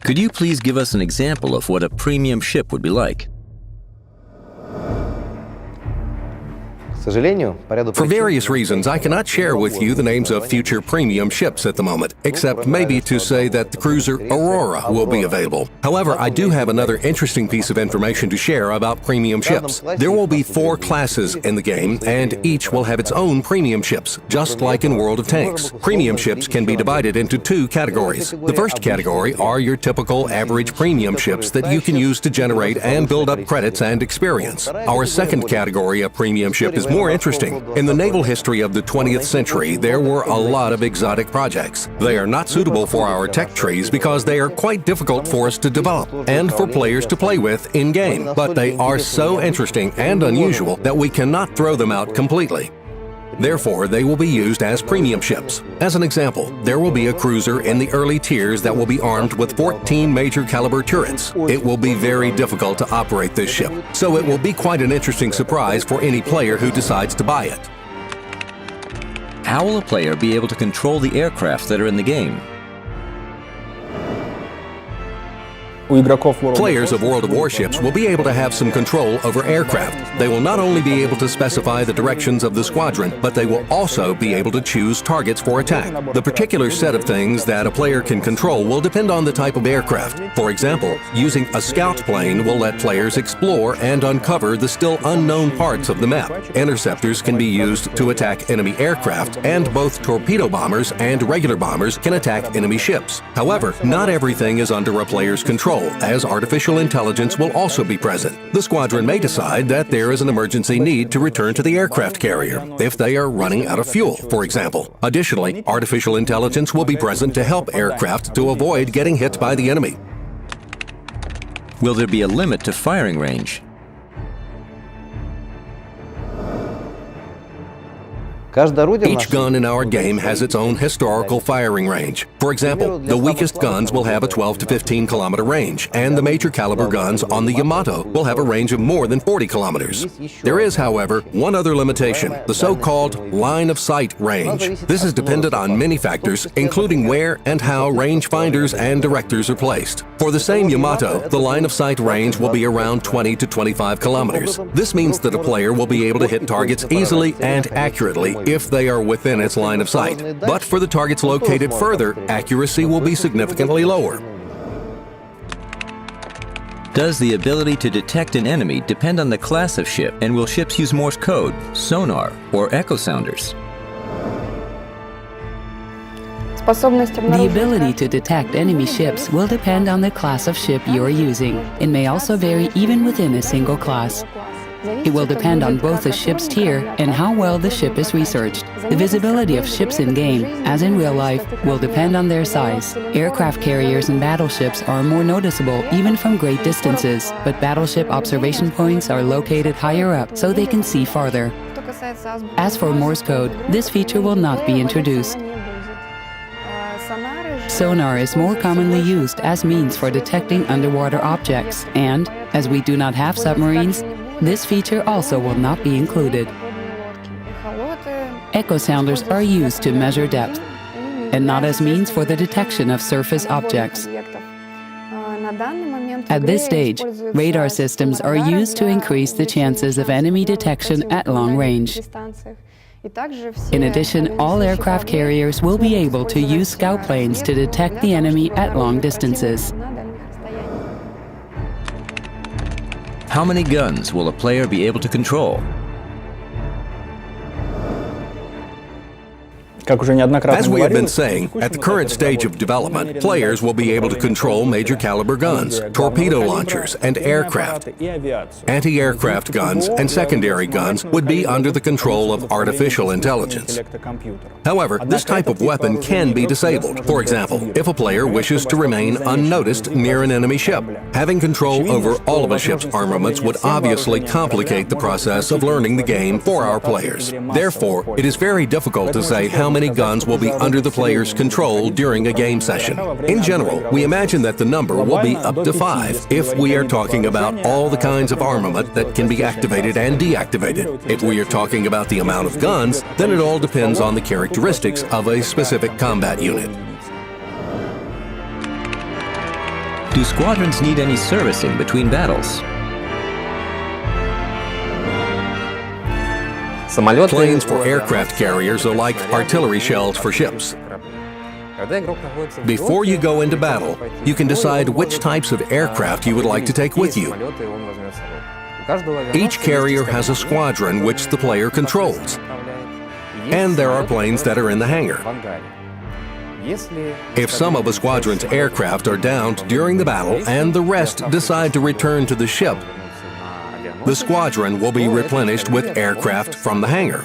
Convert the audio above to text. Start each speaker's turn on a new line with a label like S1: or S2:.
S1: Could you please give us an example of what a premium ship would be like?
S2: For various reasons, I cannot share with you the names of future premium ships at the moment, except maybe to say that the cruiser Aurora will be available. However, I do have another interesting piece of information to share about premium ships. There will be 4 classes in the game, and each will have its own premium ships, just like in World of Tanks. Premium ships can be divided into 2 categories. The first category are your typical average premium ships that you can use to generate and build up credits and experience. Our second category of premium ship is more interesting. In the naval history of the 20th century, there were a lot of exotic projects. They are not suitable for our tech trees because they are quite difficult for us to develop and for players to play with in-game. But they are so interesting and unusual that we cannot throw them out completely. Therefore, they will be used as premium ships. As an example, there will be a cruiser in the early tiers that will be armed with 14 major caliber turrets. It will be very difficult to operate this ship, so it will be quite an interesting surprise for any player who decides to buy it.
S1: How will a player be able to control the aircraft that are in the game?
S2: Players of World of Warships will be able to have some control over aircraft. They will not only be able to specify the directions of the squadron, but they will also be able to choose targets for attack. The particular set of things that a player can control will depend on the type of aircraft. For example, using a scout plane will let players explore and uncover the still unknown parts of the map. Interceptors can be used to attack enemy aircraft, and both torpedo bombers and regular bombers can attack enemy ships. However, not everything is under a player's control, as artificial intelligence will also be present. The squadron may decide that there is an emergency need to return to the aircraft carrier if they are running out of fuel, for example. Additionally, artificial intelligence will be present to help aircraft to avoid getting hit by the enemy.
S1: Will there be a limit to firing range?
S2: Each gun in our game has its own historical firing range. For example, the weakest guns will have a 12 to 15 kilometer range, and the major caliber guns on the Yamato will have a range of more than 40 kilometers. There is, however, one other limitation, the so-called line of sight range. This is dependent on many factors, including where and how rangefinders and directors are placed. For the same Yamato, the line of sight range will be around 20 to 25 kilometers. This means that a player will be able to hit targets easily and accurately if they are within its line of sight. But for the targets located further, accuracy will be significantly lower.
S1: Does the ability to detect an enemy depend on the class of ship, and will ships use Morse code, sonar, or echo sounders?
S3: The ability to detect enemy ships will depend on the class of ship you are using. It may also vary even within a single class. It will depend on both the ship's tier and how well the ship is researched. The visibility of ships in-game, as in real life, will depend on their size. Aircraft carriers and battleships are more noticeable even from great distances, but battleship observation points are located higher up so they can see farther. As for Morse code, this feature will not be introduced. Sonar is more commonly used as means for detecting underwater objects, and, as we do not have submarines, this feature also will not be included. Echo sounders are used to measure depth, and not as means for the detection of surface objects. At this stage, radar systems are used to increase the chances of enemy detection at long range. In addition, all aircraft carriers will be able to use scout planes to detect the enemy at long distances.
S1: How many guns will a player be able to control?
S2: As we have been saying, at the current stage of development, players will be able to control major caliber guns, torpedo launchers, and aircraft. Anti-aircraft guns and secondary guns would be under the control of artificial intelligence. However, this type of weapon can be disabled. For example, if a player wishes to remain unnoticed near an enemy ship, having control over all of a ship's armaments would obviously complicate the process of learning the game for our players. Therefore, it is very difficult to say how many guns will be under the player's control during a game session. In general, we imagine that the number will be up to 5 if we are talking about all the kinds of armament that can be activated and deactivated. If we are talking about the amount of guns, then it all depends on the characteristics of a specific combat unit.
S1: Do squadrons need any servicing between battles?
S2: Planes for aircraft carriers are like artillery shells for ships. Before you go into battle, you can decide which types of aircraft you would like to take with you. Each carrier has a squadron which the player controls, and there are planes that are in the hangar. If some of a squadron's aircraft are downed during the battle and the rest decide to return to the ship, the squadron will be replenished with aircraft from the hangar.